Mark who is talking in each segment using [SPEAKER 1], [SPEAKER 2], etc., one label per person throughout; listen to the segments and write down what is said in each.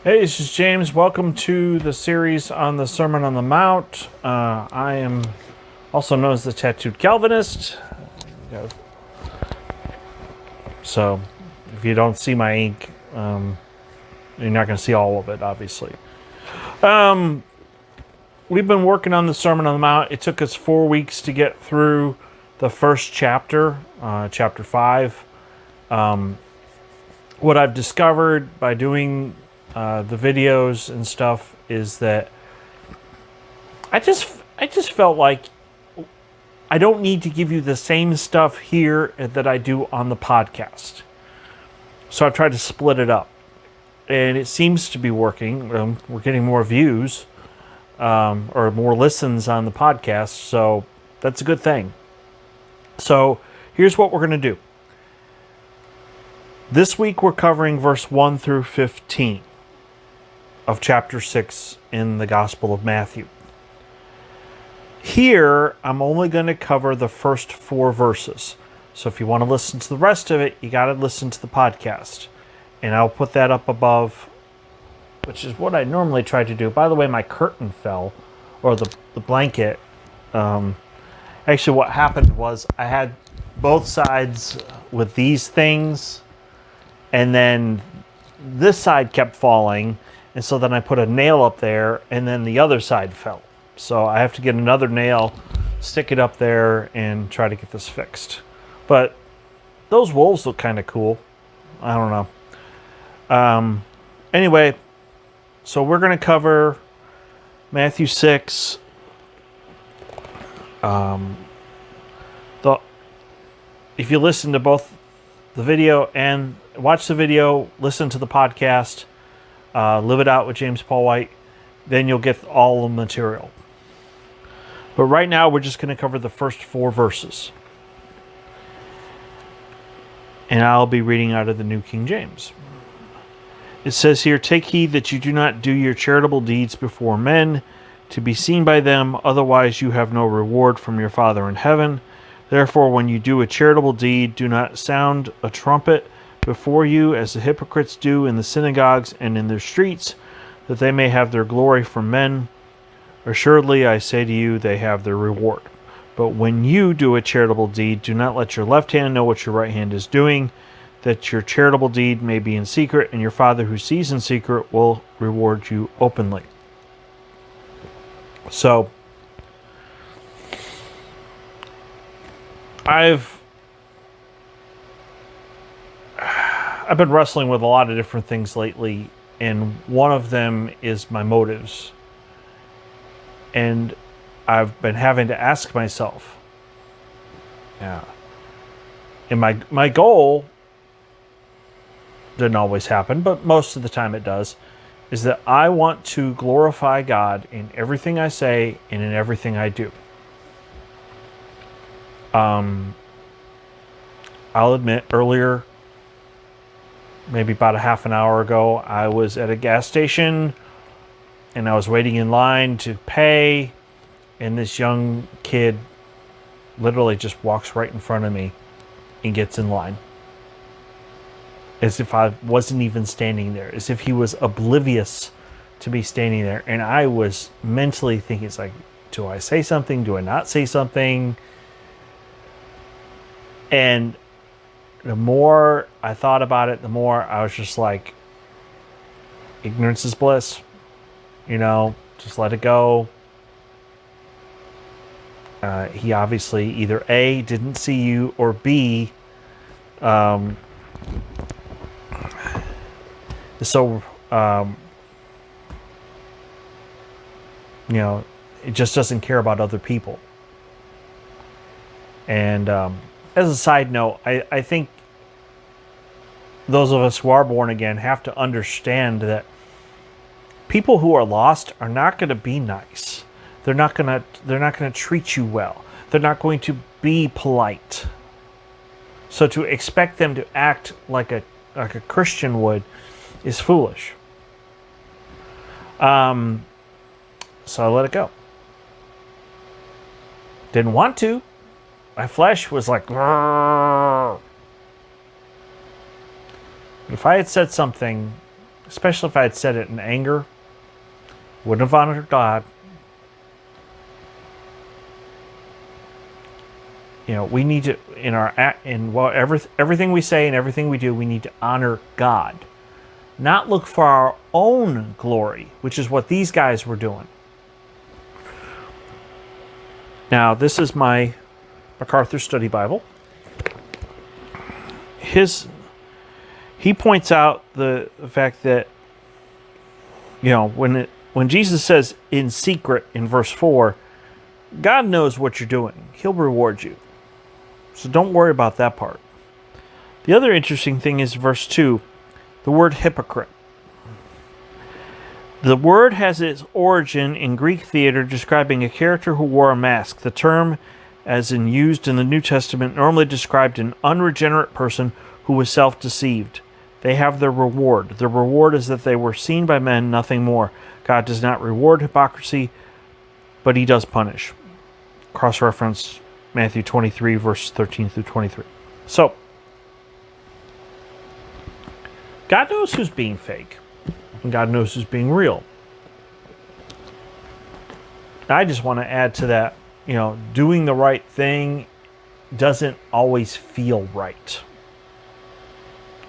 [SPEAKER 1] Hey, this is James. Welcome to the series on the Sermon on the Mount. I am also known as the Tattooed Calvinist. So, if you don't see my ink, you're not going to see all of it, obviously. We've been working on the Sermon on the Mount. It took us 4 weeks to get through the first chapter, chapter 5. What I've discovered by doing the videos and stuff is that I just felt like I don't need to give you the same stuff here that I do on the podcast. So I've tried to split it up, and it seems to be working. We're getting more views or more listens on the podcast, so that's a good thing. So here's what we're going to do. This week we're covering verse 1 through 15 of chapter 6 in the Gospel of Matthew. Here, I'm only going to cover the first 4 verses. So if you want to listen to the rest of it, you got to listen to the podcast. And I'll put that up above, which is what I normally try to do. By the way, my curtain fell, or the blanket. Actually, what happened was I had both sides with these things, and then this side kept falling. And so then I put a nail up there, and then the other side fell. So I have to get another nail, stick it up there, and try to get this fixed. But those wolves look kind of cool. I don't know. Anyway, so we're going to cover Matthew 6. If you listen to both the video and watch the video, listen to the podcast, Live It Out with James Paul White, then you'll get all the material. But right now, we're just going to cover the first 4 verses. And I'll be reading out of the New King James. It says here, "Take heed that you do not do your charitable deeds before men, to be seen by them, otherwise you have no reward from your Father in heaven. Therefore, when you do a charitable deed, do not sound a trumpet before you, as the hypocrites do in the synagogues and in their streets, that they may have their glory from men. Assuredly, I say to you, they have their reward. But when you do a charitable deed, do not let your left hand know what your right hand is doing, that your charitable deed may be in secret, and your Father who sees in secret will reward you openly." So, I've been wrestling with a lot of different things lately, and one of them is my motives. And I've been having to ask myself, and my goal didn't always happen, but most of the time it does, is that I want to glorify God in everything I say and in everything I do. I'll admit, earlier, maybe about a half an hour ago, I was at a gas station and I was waiting in line to pay, and this young kid literally just walks right in front of me and gets in line. As if I wasn't even standing there, as if he was oblivious to me standing there. And I was mentally thinking, it's like, do I say something? Do I not say something? And the more I thought about it, the more I was just like, ignorance is bliss. Just let it go. He obviously either A, didn't see you, or B, it just doesn't care about other people. And as a side note, I think those of us who are born again have to understand that people who are lost are not going to be nice. They're not going to treat you well. They're not going to be polite. So to expect them to act like a Christian would is foolish. So I let it go. Didn't want to. My flesh was like, "Grrr." If I had said something especially if I had said it in anger. Wouldn't have honored God. We need to, everything we say and everything we do, we need to honor God, not look for our own glory, which is what these guys were doing. Now, this is my MacArthur Study Bible. He points out the fact that, when Jesus says in secret in verse 4, God knows what you're doing. He'll reward you. So don't worry about that part. The other interesting thing is verse 2, the word hypocrite. The word has its origin in Greek theater describing a character who wore a mask. The term, as in used in the New Testament, normally described an unregenerate person who was self-deceived. They have their reward. Their reward is that they were seen by men, nothing more. God does not reward hypocrisy, but he does punish. Cross-reference Matthew 23, verse 13 through 23. So, God knows who's being fake, and God knows who's being real. I just want to add to that, doing the right thing doesn't always feel right.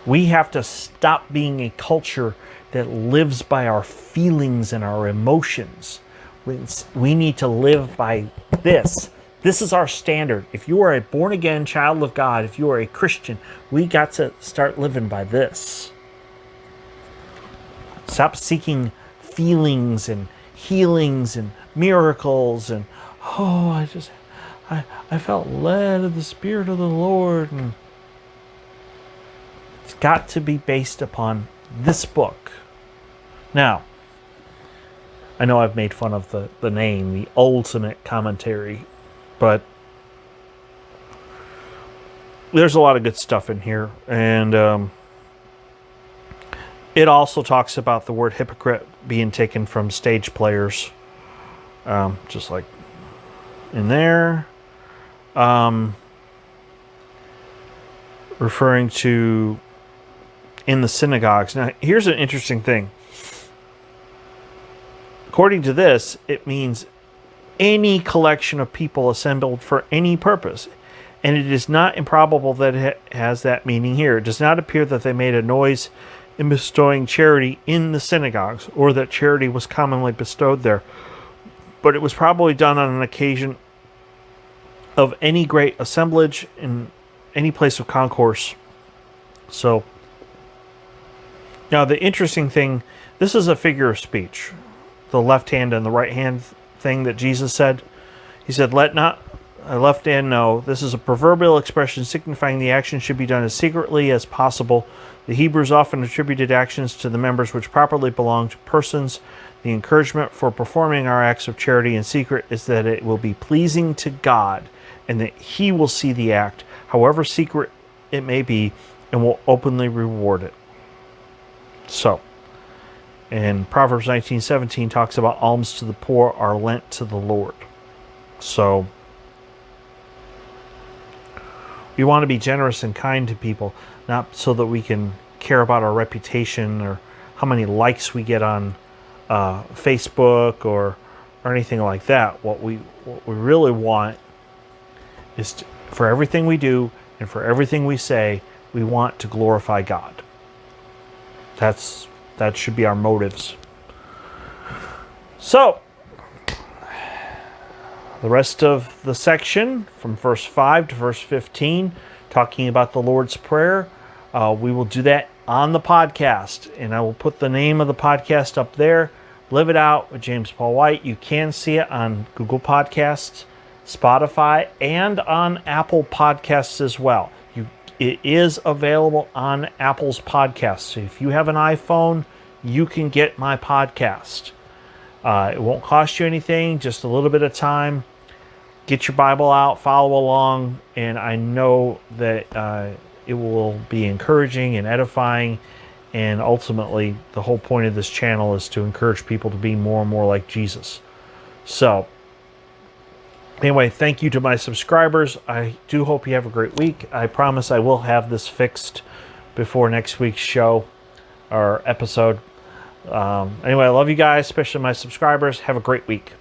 [SPEAKER 1] We have to stop being a culture that lives by our feelings and our emotions. We need to live by this. This is our standard. If you are a born-again child of God, if you are a Christian, we got to start living by this. Stop seeking feelings and healings and miracles and, I felt led of the Spirit of the Lord. And it's got to be based upon this book. Now, I know I've made fun of the name, the Ultimate Commentary, but there's a lot of good stuff in here. And it also talks about the word hypocrite being taken from stage players, just like in there. Referring to in the synagogues. Now, here's an interesting thing. According to this, it means any collection of people assembled for any purpose. And it is not improbable that it has that meaning here. It does not appear that they made a noise in bestowing charity in the synagogues, or that charity was commonly bestowed there. But it was probably done on an occasion of any great assemblage in any place of concourse. So, now the interesting thing, this is a figure of speech. The left hand and the right hand thing that Jesus said. He said, let not a left hand know. This is a proverbial expression signifying the action should be done as secretly as possible. The Hebrews often attributed actions to the members which properly belong to persons. The encouragement for performing our acts of charity in secret is that it will be pleasing to God and that he will see the act, however secret it may be, and will openly reward it. So, and Proverbs 19:17 talks about alms to the poor are lent to the Lord. So, we want to be generous and kind to people, not so that we can care about our reputation or how many likes we get on Facebook or anything like that. What we really want is for everything we do and for everything we say, we want to glorify God. That should be our motives. So, the rest of the section from verse 5 to verse 15, talking about the Lord's Prayer, we will do that on the podcast. And I will put the name of the podcast up there, Live It Out with James Paul White. You can see it on Google Podcasts, Spotify, and on Apple Podcasts as well. It is available on Apple's podcast. So if you have an iPhone, you can get my podcast. It won't cost you anything, just a little bit of time. Get your Bible out, follow along, and I know that it will be encouraging and edifying. And ultimately, the whole point of this channel is to encourage people to be more and more like Jesus. So, anyway, thank you to my subscribers. I do hope you have a great week. I promise I will have this fixed before next week's show. or episode. Anyway, I love you guys, especially my subscribers. Have a great week.